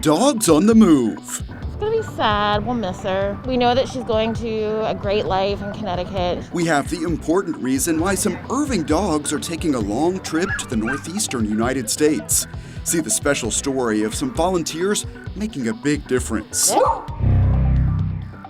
Dogs on the move. It's gonna be sad. We'll miss her. We know that she's going to a great life in Connecticut. We have the important reason why some Irving dogs are taking a long trip to the northeastern United States. See the special story of some volunteers making a big difference.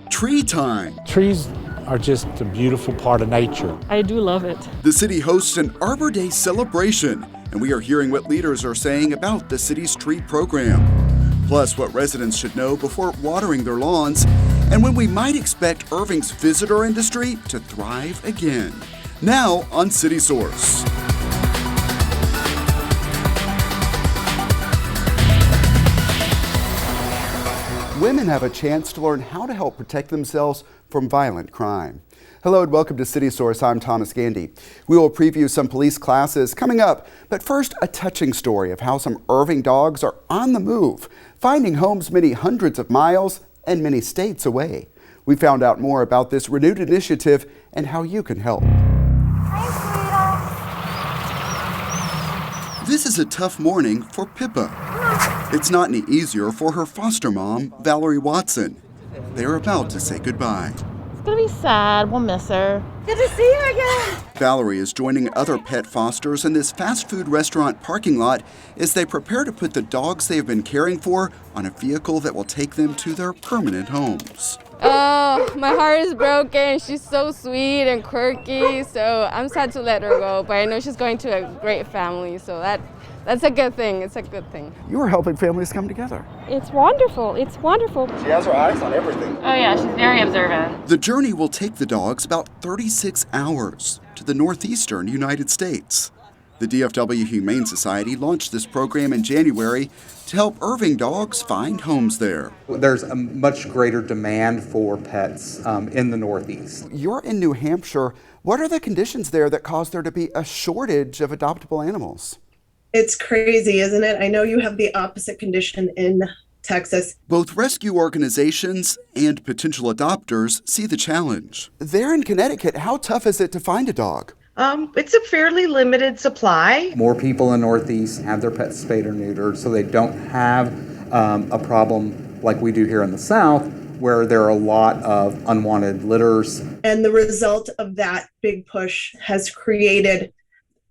Tree time. Trees are just a beautiful part of nature. I do love it. The city hosts an Arbor Day celebration, and we are hearing what leaders are saying about the city's tree program. Plus, what residents should know before watering their lawns, and when we might expect Irving's visitor industry to thrive again. Now on City Source. Women have a chance to learn how to help protect themselves from violent crime. Hello and welcome to City Source. I'm Thomas Gandy. We will preview some police classes coming up, but first a touching story of how some Irving dogs are on the move, finding homes many hundreds of miles and many states away. We found out more about this renewed initiative and how you can help. This is a tough morning for Pippa. It's not any easier for her foster mom, Valerie Watson. They are about to say goodbye. It's gonna be sad. We'll miss her. Good to see you again. Valerie is joining other pet fosters in this fast food restaurant parking lot as they prepare to put the dogs they have been caring for on a vehicle that will take them to their permanent homes. Oh, my heart is broken. She's so sweet and quirky, so I'm sad to let her go, but I know she's going to a great family, so that's a good thing. It's a good thing. You are helping families come together. It's wonderful. It's wonderful. She has her eyes on everything. Oh yeah, she's very observant. The journey will take the dogs about 36 hours to the northeastern United States. The DFW Humane Society launched this program in January to help Irving dogs find homes there. There's a much greater demand for pets in the Northeast. You're in New Hampshire. What are the conditions there that cause there to be a shortage of adoptable animals? It's crazy, isn't it? I know you have the opposite condition in Texas. Both rescue organizations and potential adopters see the challenge. There in Connecticut, how tough is it to find a dog? It's a fairly limited supply. More people in the Northeast have their pets spayed or neutered, so they don't have a problem like we do here in the South, where there are a lot of unwanted litters. And the result of that big push has created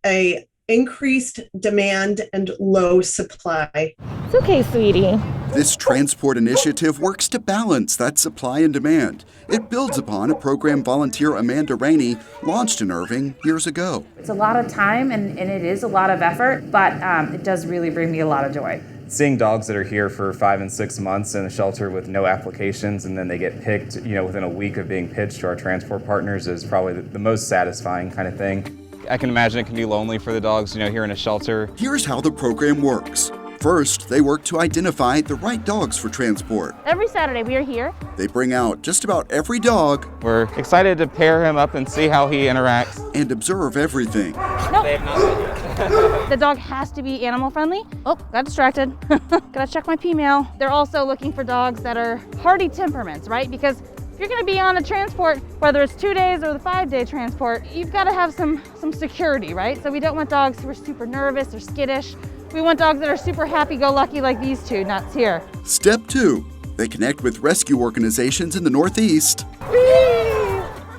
a increased demand and low supply. It's okay, sweetie. This transport initiative works to balance that supply and demand. It builds upon a program volunteer Amanda Rainey launched in Irving years ago. It's a lot of time and it is a lot of effort, but it does really bring me a lot of joy. Seeing dogs that are here for 5 and 6 months in a shelter with no applications and then they get picked, within a week of being pitched to our transport partners is probably the most satisfying kind of thing. I can imagine it can be lonely for the dogs, here in a shelter. Here's how the program works. First, they work to identify the right dogs for transport. Every Saturday we are here. They bring out just about every dog. We're excited to pair him up and see how he interacts. And observe everything. Nope. The dog has to be animal friendly. Oh, got distracted. Gotta check my P-mail. They're also looking for dogs that are hardy temperaments, right? Because if you're gonna be on a transport, whether it's 2 days or the 5-day transport, you've gotta have some security, right? So we don't want dogs who are super nervous or skittish. We want dogs that are super happy-go-lucky like these two nuts here. Step 2, they connect with rescue organizations in the Northeast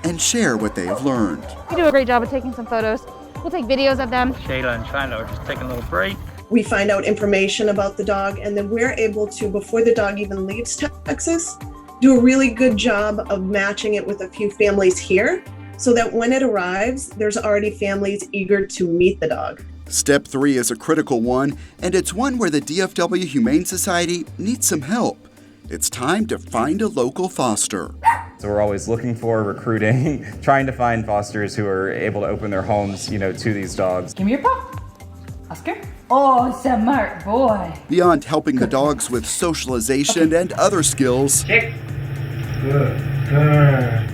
and share what they have learned. We do a great job of taking some photos. We'll take videos of them. Shayla and Shiloh are just taking a little break. We find out information about the dog, and then we're able to, before the dog even leaves Texas, do a really good job of matching it with a few families here so that when it arrives, there's already families eager to meet the dog. Step 3 is a critical one, and it's one where the DFW Humane Society needs some help. It's time to find a local foster. So we're always looking for, recruiting, trying to find fosters who are able to open their homes, to these dogs. Give me your paw. Oscar. Oh, smart boy. Beyond helping the dogs with socialization and other skills,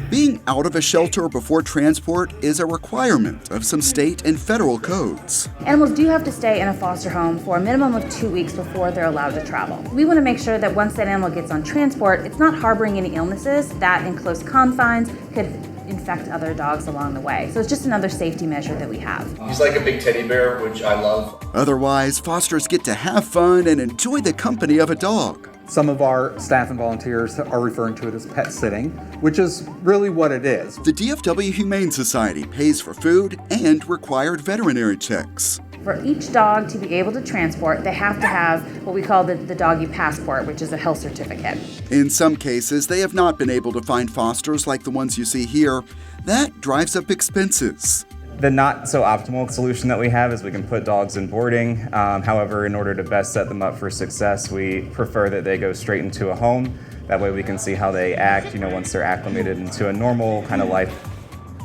being out of a shelter before transport is a requirement of some state and federal codes. Animals do have to stay in a foster home for a minimum of 2 weeks before they're allowed to travel. We want to make sure that once that animal gets on transport, it's not harboring any illnesses that in close confines could infect other dogs along the way. So it's just another safety measure that we have. He's like a big teddy bear, which I love. Otherwise, fosters get to have fun and enjoy the company of a dog. Some of our staff and volunteers are referring to it as pet sitting, which is really what it is. The DFW Humane Society pays for food and required veterinary checks. For each dog to be able to transport, they have to have what we call the doggy passport, which is a health certificate. In some cases, they have not been able to find fosters like the ones you see here. That drives up expenses. The not so optimal solution that we have is we can put dogs in boarding. However, in order to best set them up for success, we prefer that they go straight into a home. That way we can see how they act, once they're acclimated into a normal kind of life.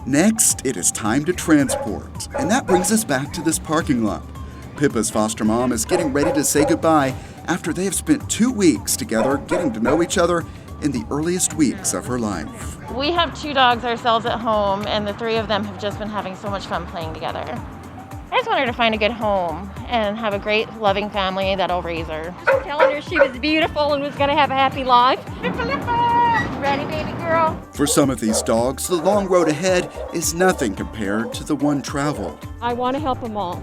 Next, it is time to transport. And that brings us back to this parking lot. Pippa's foster mom is getting ready to say goodbye after they have spent 2 weeks together getting to know each other in the earliest weeks of her life. We have 2 dogs ourselves at home, and the 3 of them have just been having so much fun playing together. I just want her to find a good home and have a great, loving family that'll raise her. Telling her she was beautiful and was going to have a happy life. Ready, baby girl? For some of these dogs, the long road ahead is nothing compared to the one traveled. I want to help them all.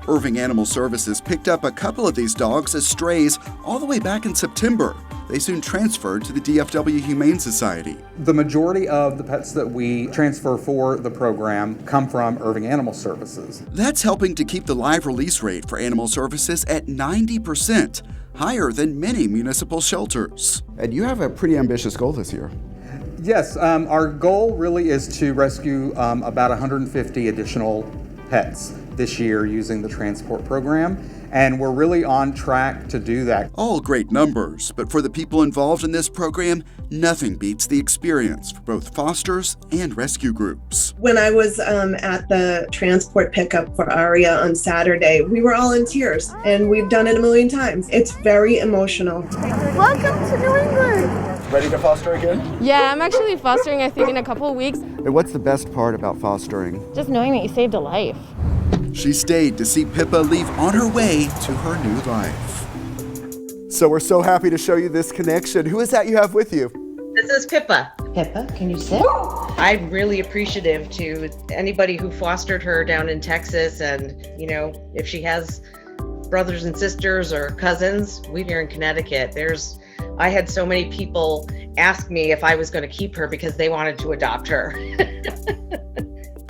Irving Animal Services picked up a couple of these dogs as strays all the way back in September. They soon transferred to the DFW Humane Society. The majority of the pets that we transfer for the program come from Irving Animal Services. That's helping to keep the live release rate for animal services at 90%, higher than many municipal shelters. And you have a pretty ambitious goal this year. Yes, our goal really is to rescue about 150 additional pets this year using the transport program, and we're really on track to do that. All great numbers, but for the people involved in this program, nothing beats the experience for both fosters and rescue groups. When I was at the transport pickup for Aria on Saturday, we were all in tears, and we've done it a million times. It's very emotional. Welcome to New England. Ready to foster again? Yeah, I'm actually fostering, I think, in a couple of weeks. And what's the best part about fostering? Just knowing that you saved a life. She stayed to see Pippa leave on her way to her new life. So we're so happy to show you this connection. Who is that you have with you? This is Pippa. Pippa, can you sit? I'm really appreciative to anybody who fostered her down in Texas, and if she has brothers and sisters or cousins, we here in Connecticut, I had so many people ask me if I was going to keep her because they wanted to adopt her.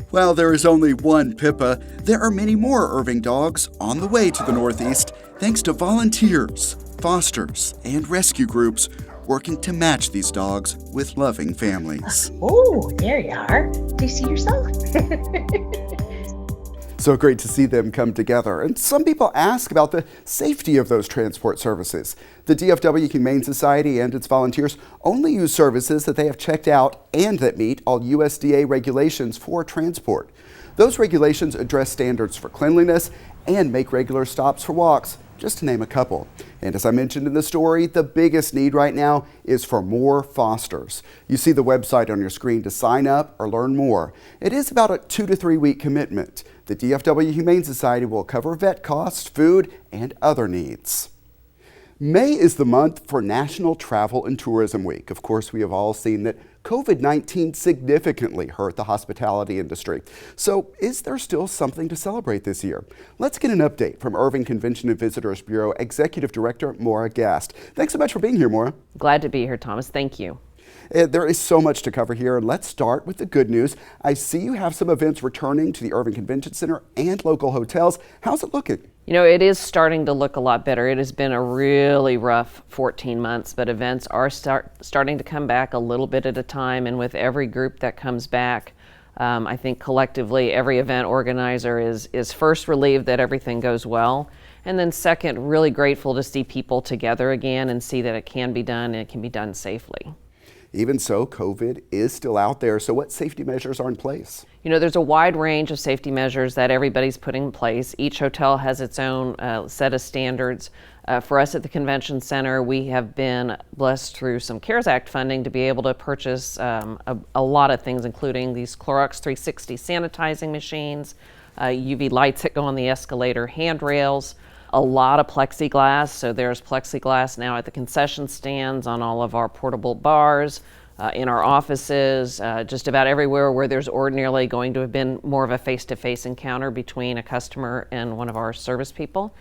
While there is only one Pippa, there are many more Irving dogs on the way to the Northeast thanks to volunteers, fosters, and rescue groups working to match these dogs with loving families. Oh, there you are. Do you see yourself? So great to see them come together. And some people ask about the safety of those transport services. The DFW Humane Society and its volunteers only use services that they have checked out and that meet all USDA regulations for transport. Those regulations address standards for cleanliness and make regular stops for walks, just to name a couple. And as I mentioned in the story, the biggest need right now is for more fosters. You see the website on your screen to sign up or learn more. It is about a 2 to 3 week commitment. The DFW Humane Society will cover vet costs, food, and other needs. May is the month for National Travel and Tourism Week. Of course, we have all seen that COVID-19 significantly hurt the hospitality industry. So is there still something to celebrate this year? Let's get an update from Irving Convention and Visitors Bureau Executive Director Maura Gast. Thanks so much for being here, Maura. Glad to be here, Thomas. Thank you. There is so much to cover here, and let's start with the good news. I see you have some events returning to the Irving Convention Center and local hotels. How's it looking? It is starting to look a lot better. It has been a really rough 14 months, but events are starting to come back a little bit at a time, and with every group that comes back, I think collectively every event organizer is first relieved that everything goes well, and then second, really grateful to see people together again and see that it can be done and it can be done safely. Even so, COVID is still out there, so what safety measures are in place? There's a wide range of safety measures that everybody's putting in place. Each hotel has its own set of standards. For us at the Convention Center, we have been blessed through some CARES Act funding to be able to purchase a lot of things, including these Clorox 360 sanitizing machines, UV lights that go on the escalator, handrails, a lot of plexiglass. So there's plexiglass now at the concession stands, on all of our portable bars, in our offices, just about everywhere where there's ordinarily going to have been more of a face-to-face encounter between a customer and one of our service people.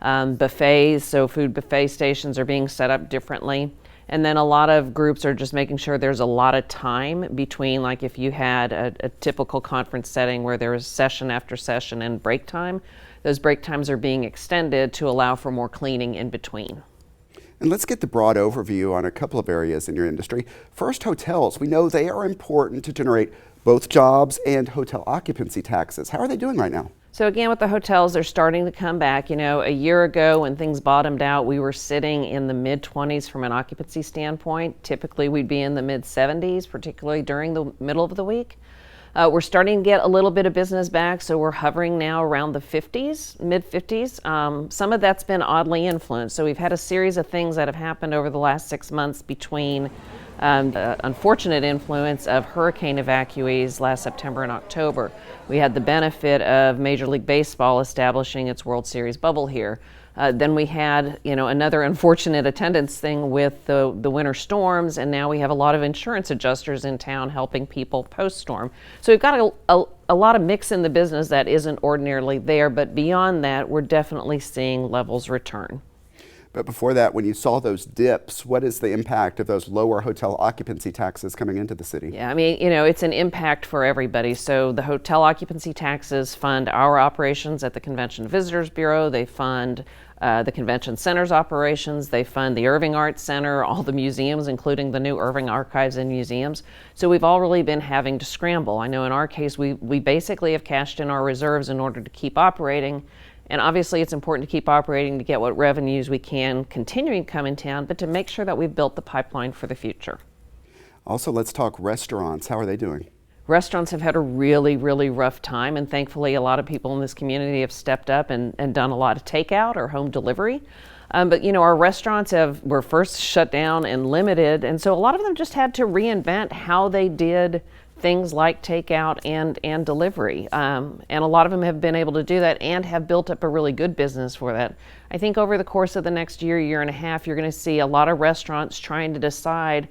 Buffets, so food buffet stations are being set up differently. And then a lot of groups are just making sure there's a lot of time between, like if you had a typical conference setting where there was session after session and break time, those break times are being extended to allow for more cleaning in between. And let's get the broad overview on a couple of areas in your industry. First, hotels. We know they are important to generate both jobs and hotel occupancy taxes. How are they doing right now? So again, with the hotels, they're starting to come back. You know, a year ago when things bottomed out, we were sitting in the mid-20s from an occupancy standpoint. Typically, we'd be in the mid-70s, particularly during the middle of the week. We're starting to get a little bit of business back, so we're hovering now around the 50s, mid-50s. Some of that's been oddly influenced. So we've had a series of things that have happened over the last 6 months between the unfortunate influence of hurricane evacuees last September and October. We had the benefit of Major League Baseball establishing its World Series bubble here. Then we had, another unfortunate attendance thing with the winter storms, and now we have a lot of insurance adjusters in town helping people post-storm. So we've got a lot of mix in the business that isn't ordinarily there, but beyond that, we're definitely seeing levels return. But before that, when you saw those dips, what is the impact of those lower hotel occupancy taxes coming into the city? Yeah, I mean, it's an impact for everybody. So the hotel occupancy taxes fund our operations at the Convention Visitors Bureau. They fund the convention center's operations. They fund the Irving Arts Center, all the museums, including the new Irving Archives and Museums. So we've all really been having to scramble. I know in our case, we basically have cashed in our reserves in order to keep operating. And obviously it's important to keep operating to get what revenues we can continuing to come in town, but to make sure that we've built the pipeline for the future. Also, let's talk restaurants. How are they doing? Restaurants have had a really, really rough time, and thankfully a lot of people in this community have stepped up and done a lot of takeout or home delivery. But our restaurants were first shut down and limited, and so a lot of them just had to reinvent how they did things like takeout and delivery. And a lot of them have been able to do that and have built up a really good business for that. I think over the course of the next year and a half, you're going to see a lot of restaurants trying to decide,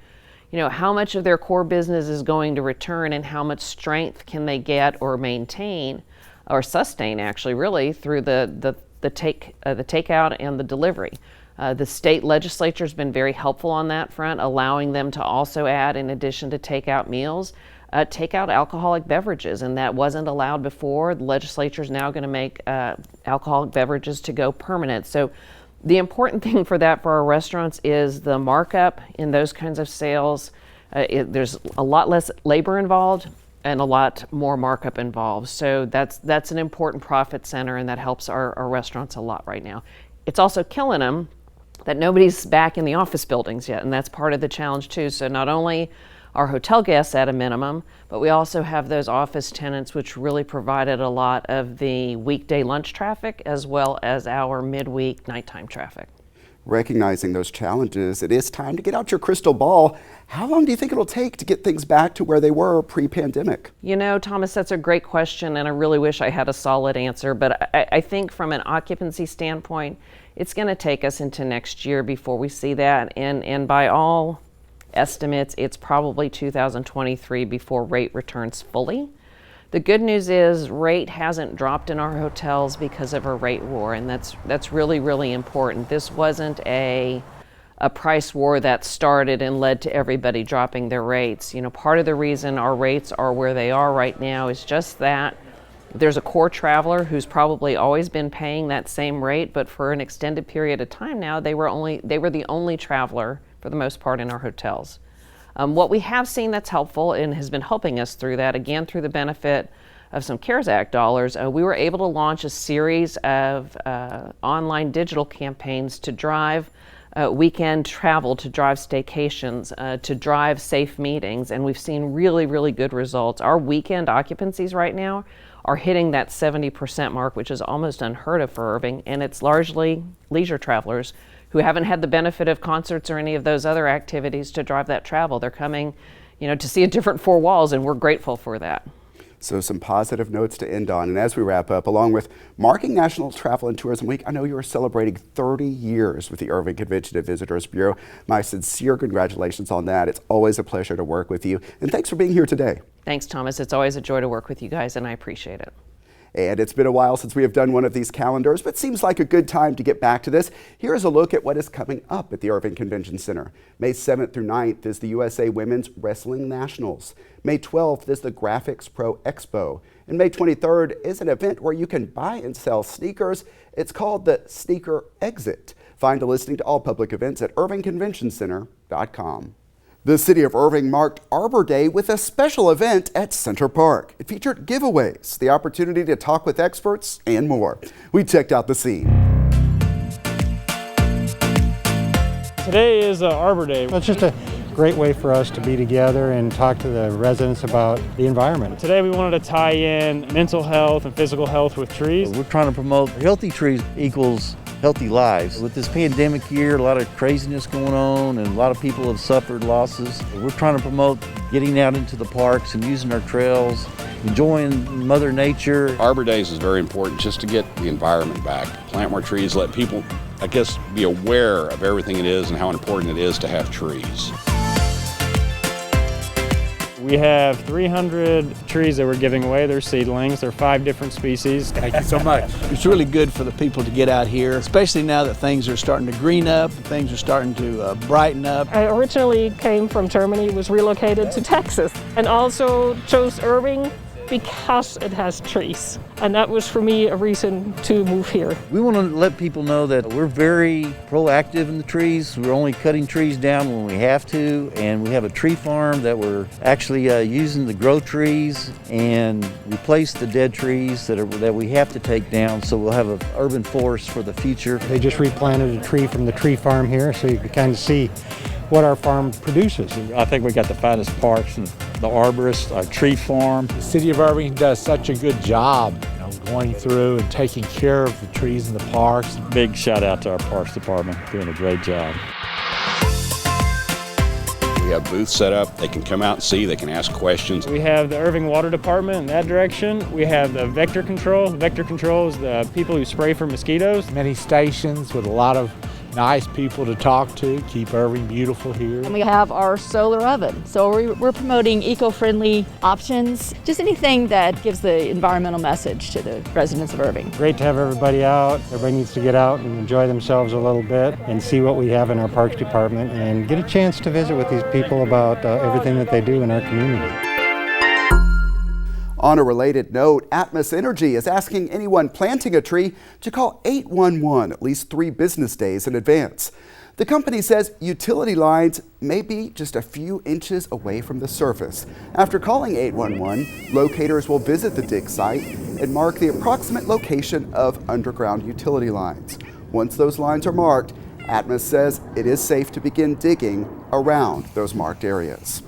how much of their core business is going to return and how much strength can they get or maintain or sustain, actually, really, through the takeout and the delivery. The state legislature has been very helpful on that front, allowing them to also add, in addition to takeout meals, take out alcoholic beverages, and that wasn't allowed before. The legislature is now going to make alcoholic beverages to go permanent. So the important thing for our restaurants is the markup in those kinds of sales. There's a lot less labor involved and a lot more markup involved. So that's an important profit center, and that helps our restaurants a lot right now. It's also killing them that nobody's back in the office buildings yet, and that's part of the challenge too. So not only our hotel guests at a minimum, but we also have those office tenants, which really provided a lot of the weekday lunch traffic as well as our midweek nighttime traffic. Recognizing those challenges, it is time to get out your crystal ball. How long do you think it'll take to get things back to where they were pre-pandemic? Thomas, that's a great question, and I really wish I had a solid answer, but I think from an occupancy standpoint, it's going to take us into next year before we see that, and by all estimates, it's probably 2023 before rate returns fully. The good news is rate hasn't dropped in our hotels because of a rate war, and that's really, really important. This wasn't a price war that started and led to everybody dropping their rates. Part of the reason our rates are where they are right now is just that there's a core traveler who's probably always been paying that same rate, but for an extended period of time now, they were the only traveler for the most part in our hotels. What we have seen that's helpful and has been helping us through that, again through the benefit of some CARES Act dollars, we were able to launch a series of online digital campaigns to drive weekend travel, to drive staycations, to drive safe meetings, and we've seen really, really good results. Our weekend occupancies right now are hitting that 70% mark, which is almost unheard of for Irving, and it's largely leisure travelers who haven't had the benefit of concerts or any of those other activities to drive that travel. They're coming, to see a different four walls, and we're grateful for that. So some positive notes to end on. And as we wrap up, along with marking National Travel and Tourism Week, I know you are celebrating 30 years with the Irving Convention and Visitors Bureau. My sincere congratulations on that. It's always a pleasure to work with you. And thanks for being here today. Thanks, Thomas. It's always a joy to work with you guys, and I appreciate it. And it's been a while since we have done one of these calendars, but seems like a good time to get back to this. Here is a look at what is coming up at the Irving Convention Center. May 7th through 9th is the USA Women's Wrestling Nationals. May 12th is the Graphics Pro Expo. And May 23rd is an event where you can buy and sell sneakers. It's called the Sneaker Exit. Find a listing to all public events at irvingconventioncenter.com. The city of Irving marked Arbor Day with a special event at Center Park. It featured giveaways, the opportunity to talk with experts, and more. We checked out the scene. Today is Arbor Day. It's just a great way for us to be together and talk to the residents about the environment. Today we wanted to tie in mental health and physical health with trees. We're trying to promote healthy trees equals healthy lives. With this pandemic year, a lot of craziness going on and a lot of people have suffered losses. We're trying to promote getting out into the parks and using our trails, enjoying Mother Nature. Arbor Days is very important just to get the environment back. Plant more trees, let people, I guess, be aware of everything it is and how important it is to have trees. We have 300 trees that we're giving away. They're seedlings. They're 5 different species. Thank you so much. It's really good for the people to get out here, especially now that things are starting to green up, and things are starting to brighten up. I originally came from Germany, was relocated to Texas, and also chose Irving because it has trees. And that was for me a reason to move here. We want to let people know that we're very proactive in the trees. We're only cutting trees down when we have to, and we have a tree farm that we're actually using to grow trees and replace the dead trees that we have to take down, so we'll have an urban forest for the future. They just replanted a tree from the tree farm here, so you can kind of see what our farm produces. I think we got the finest parks and the arborists, our tree farm. The city of Irving does such a good job, going through and taking care of the trees in the parks. Big shout out to our parks department, doing a great job. We have booths set up. They can come out and see. They can ask questions. We have the Irving Water Department in that direction. We have the vector control. Vector control is the people who spray for mosquitoes. Many stations with a lot of nice people to talk to, keep Irving beautiful here. And we have our solar oven. So we're promoting eco-friendly options, just anything that gives the environmental message to the residents of Irving. Great to have everybody out. Everybody needs to get out and enjoy themselves a little bit and see what we have in our parks department and get a chance to visit with these people about everything that they do in our community. On a related note, Atmos Energy is asking anyone planting a tree to call 811 at least 3 business days in advance. The company says utility lines may be just a few inches away from the surface. After calling 811, locators will visit the dig site and mark the approximate location of underground utility lines. Once those lines are marked, Atmos says it is safe to begin digging around those marked areas.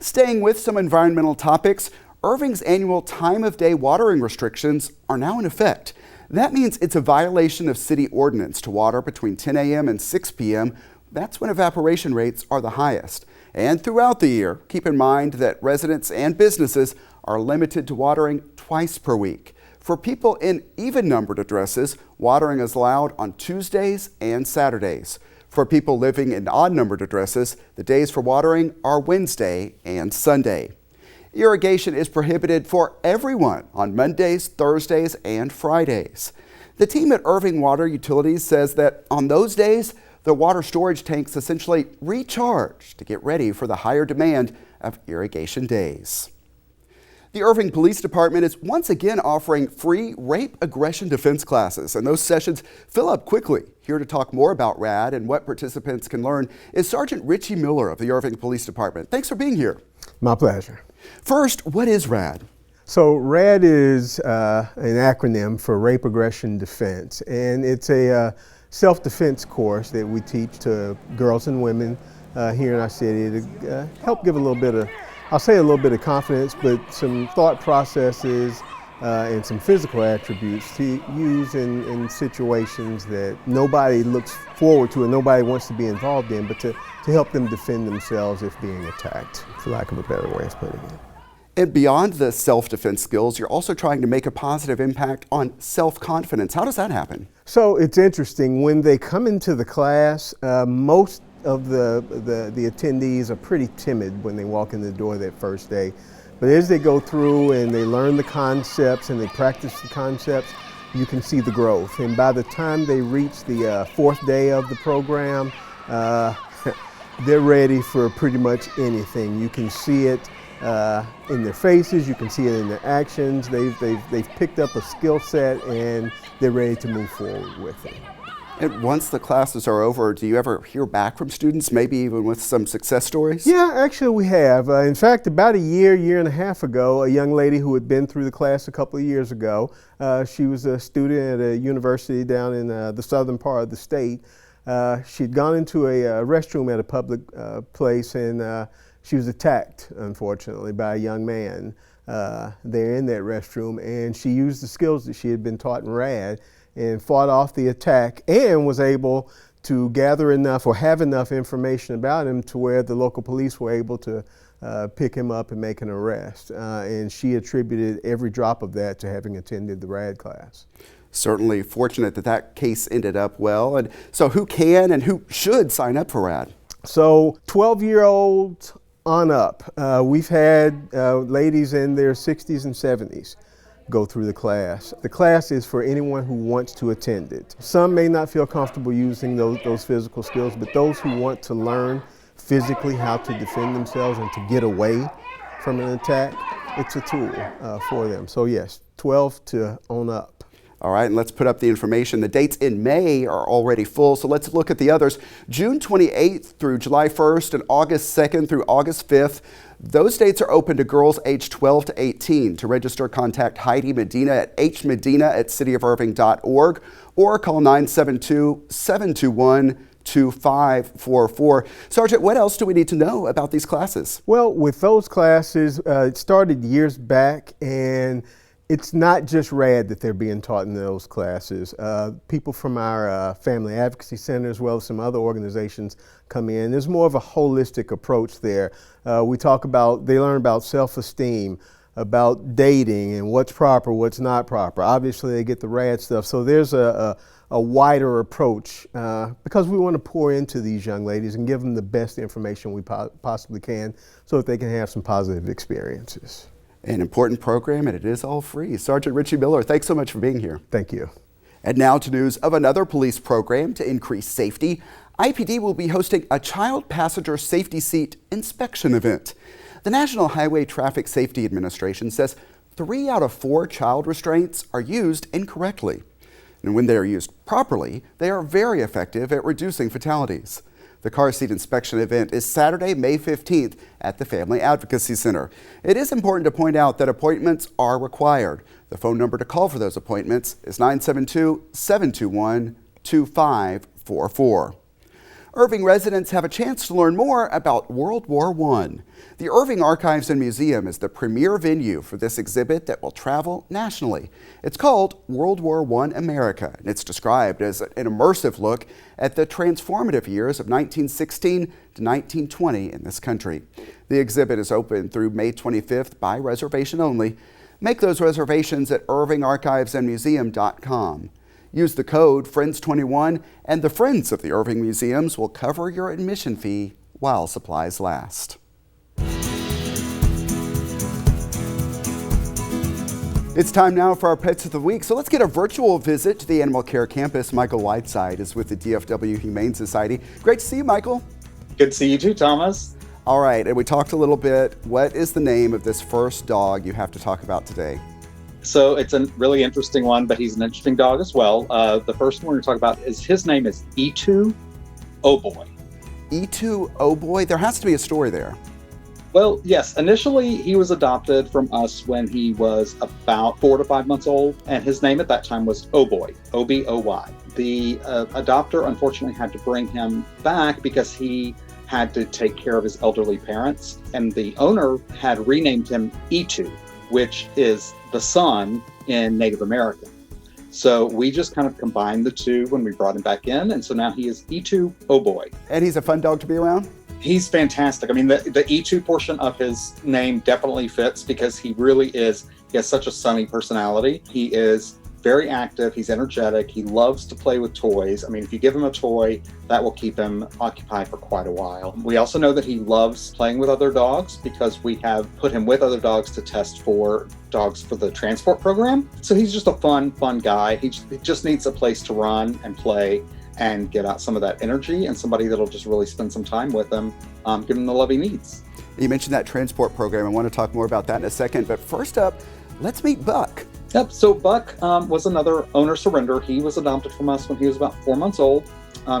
Staying with some environmental topics, Irving's annual time of day watering restrictions are now in effect. That means it's a violation of city ordinance to water between 10 a.m. and 6 p.m. That's when evaporation rates are the highest. And throughout the year, keep in mind that residents and businesses are limited to watering twice per week. For people in even-numbered addresses, watering is allowed on Tuesdays and Saturdays. For people living in odd-numbered addresses, the days for watering are Wednesday and Sunday. Irrigation is prohibited for everyone on Mondays, Thursdays, and Fridays. The team at Irving Water Utilities says that on those days, the water storage tanks essentially recharge to get ready for the higher demand of irrigation days. The Irving Police Department is once again offering free rape aggression defense classes, and those sessions fill up quickly. Here to talk more about RAD and what participants can learn is Sergeant Richie Miller of the Irving Police Department. Thanks for being here. My pleasure. First, what is RAD? So RAD is an acronym for Rape Aggression Defense, and it's a self-defense course that we teach to girls and women here in our city to help give a little bit of, I'll say a little bit of confidence, but some thought processes and some physical attributes to use in situations that nobody looks forward to and nobody wants to be involved in, but to help them defend themselves if being attacked, for lack of a better way of putting it. And beyond the self-defense skills, you're also trying to make a positive impact on self-confidence. How does that happen? So it's interesting. When they come into the class, most of the attendees are pretty timid when they walk in the door that first day. But as they go through and they learn the concepts and they practice the concepts, you can see the growth. And by the time they reach the fourth day of the program, they're ready for pretty much anything. You can see it in their faces, you can see it in their actions. They've picked up a skill set and they're ready to move forward with it. And once the classes are over, do you ever hear back from students, maybe even with some success stories? Yeah, actually we have. In fact, about a year and a half ago, a young lady who had been through the class a couple of years ago, she was a student at a university down in the southern part of the state. She'd gone into a restroom at a public place and she was attacked, unfortunately, by a young man there in that restroom, and she used the skills that she had been taught in RAD and fought off the attack and was able to gather enough or have enough information about him to where the local police were able to pick him up and make an arrest. And she attributed every drop of that to having attended the RAD class. Certainly fortunate that that case ended up well. And so who can and who should sign up for RAD? So 12-year-olds on up. We've had ladies in their 60s and 70s go through the class. The class is for anyone who wants to attend it. Some may not feel comfortable using those physical skills, but those who want to learn physically how to defend themselves and to get away from an attack, it's a tool for them. So yes, 12 to on up. All right, and let's put up the information. The dates in May are already full, so let's look at the others. June 28th through July 1st and August 2nd through August 5th. Those dates are open to girls aged 12 to 18. To register, contact Heidi Medina at hmedina@cityofirving.org or call 972-721-2544. Sergeant, what else do we need to know about these classes? Well, with those classes, it started years back, and it's not just RAD that they're being taught in those classes. People from our Family Advocacy Center, as well as some other organizations, come in. There's more of a holistic approach there. They learn about self-esteem, about dating and what's proper, what's not proper. Obviously, they get the RAD stuff. So there's a wider approach because we want to pour into these young ladies and give them the best information we possibly can so that they can have some positive experiences. An important program, and it is all free. Sergeant Richie Miller, thanks so much for being here. Thank you. And now to news of another police program to increase safety. IPD will be hosting a child passenger safety seat inspection event. The National Highway Traffic Safety Administration says 3 out of 4 child restraints are used incorrectly. And when they are used properly, they are very effective at reducing fatalities. The car seat inspection event is Saturday, May 15th at the Family Advocacy Center. It is important to point out that appointments are required. The phone number to call for those appointments is 972-721-2544. Irving residents have a chance to learn more about World War I. The Irving Archives and Museum is the premier venue for this exhibit that will travel nationally. It's called World War I America, and it's described as an immersive look at the transformative years of 1916 to 1920 in this country. The exhibit is open through May 25th by reservation only. Make those reservations at irvingarchivesandmuseum.com. Use the code FRIENDS21 and the Friends of the Irving Museums will cover your admission fee while supplies last. It's time now for our Pets of the Week, so let's get a virtual visit to the Animal Care Campus. Michael Whiteside is with the DFW Humane Society. Great to see you, Michael. Good to see you too, Thomas. All right, and we talked a little bit. What is the name of this first dog you have to talk about today? So it's a really interesting one, but he's an interesting dog as well. The first one we're going to talk about is his name is E2 Oh Boy. E2 Oh Boy? There has to be a story there. Well, yes. Initially, he was adopted from us when he was about 4 to 5 months old, and his name at that time was Oh Boy, O-B-O-Y. The adopter unfortunately had to bring him back because he had to take care of his elderly parents, and the owner had renamed him E2, which is the sun in Native American. So we just kind of combined the two when we brought him back in, and so now he is E2 Oh Boy. And he's a fun dog to be around? He's fantastic. I mean, the E2 portion of his name definitely fits because he has such a sunny personality. He is very active, he's energetic, he loves to play with toys. I mean, if you give him a toy, that will keep him occupied for quite a while. We also know that he loves playing with other dogs because we have put him with other dogs to test for dogs for the transport program. So he's just a fun guy. He just needs a place to run and play and get out some of that energy, and somebody that'll just really spend some time with him, give him the love he needs. You mentioned that transport program. I want to talk more about that in a second, but first up, let's meet Buck. Yep, so Buck was another owner surrender. He was adopted from us when he was about 4 months old.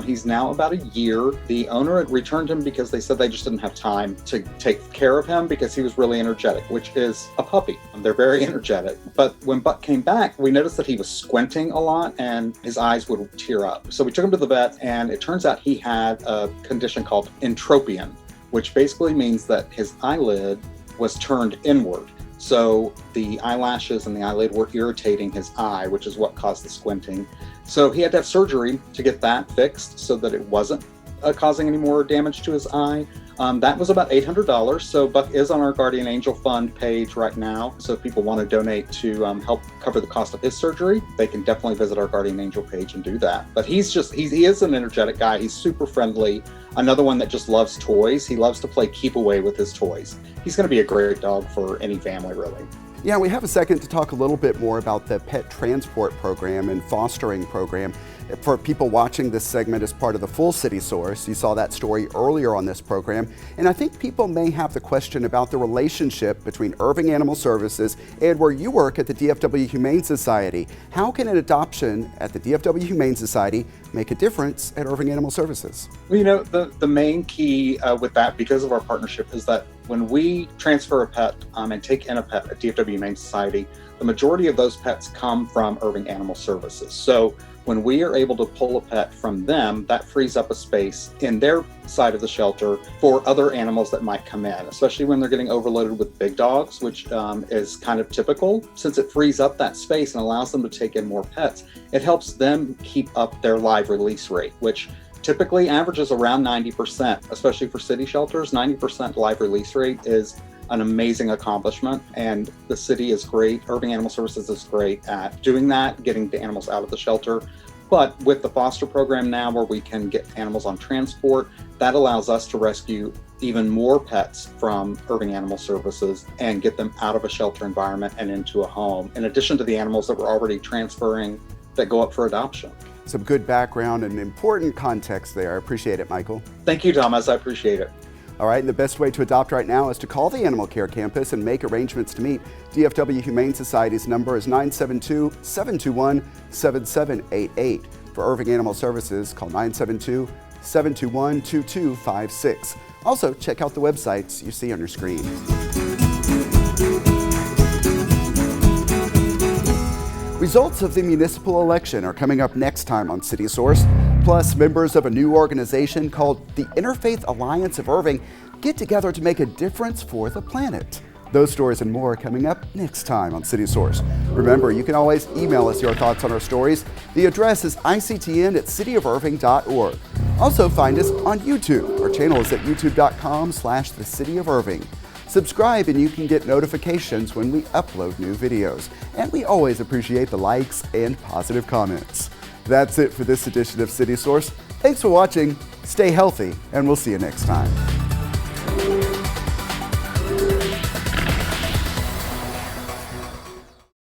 He's now about a year. The owner had returned him because they said they just didn't have time to take care of him because he was really energetic, which is a puppy. They're very energetic. But when Buck came back, we noticed that he was squinting a lot and his eyes would tear up. So we took him to the vet, and it turns out he had a condition called entropion, which basically means that his eyelid was turned inward. So the eyelashes and the eyelid were irritating his eye, which is what caused the squinting. So he had to have surgery to get that fixed so that it wasn't causing any more damage to his eye. That was about $800. So Buck is on our Guardian Angel Fund page right now. So if people want to donate to help cover the cost of his surgery, they can definitely visit our Guardian Angel page and do that. But he is an energetic guy. He's super friendly. Another one that just loves toys. He loves to play keep away with his toys. He's going to be a great dog for any family, really. Yeah, we have a second to talk a little bit more about the pet transport program and fostering program. For people watching this segment as part of the full City Source, you saw that story earlier on this program, and I think people may have the question about the relationship between Irving Animal Services and where you work at the DFW Humane Society. How can an adoption at the DFW Humane Society make a difference at Irving Animal Services? Well, you know, the main key with that, because of our partnership, is that when we transfer a pet and take in a pet at DFW Humane Society, the majority of those pets come from Irving Animal Services. So when we are able to pull a pet from them, that frees up a space in their side of the shelter for other animals that might come in, especially when they're getting overloaded with big dogs, which is kind of typical. Since it frees up that space and allows them to take in more pets, it helps them keep up their live release rate, which typically averages around 90%, especially for city shelters. 90% live release rate is an amazing accomplishment, and the city is great. Irving Animal Services is great at doing that, getting the animals out of the shelter. But with the foster program now, where we can get animals on transport, that allows us to rescue even more pets from Irving Animal Services and get them out of a shelter environment and into a home, in addition to the animals that we're already transferring that go up for adoption. Some good background and important context there. I appreciate it, Michael. Thank you, Thomas. I appreciate it. All right, and the best way to adopt right now is to call the Animal Care Campus and make arrangements to meet. DFW Humane Society's number is 972-721-7788. For Irving Animal Services, call 972-721-2256. Also, check out the websites you see on your screen. Results of the municipal election are coming up next time on City Source. Plus, members of a new organization called the Interfaith Alliance of Irving get together to make a difference for the planet. Those stories and more are coming up next time on City Source. Remember, you can always email us your thoughts on our stories. The address is ictn@cityofirving.org. Also find us on YouTube. Our channel is at youtube.com/thecityofirving. Subscribe and you can get notifications when we upload new videos. And we always appreciate the likes and positive comments. That's it for this edition of City Source. Thanks for watching, stay healthy, and we'll see you next time.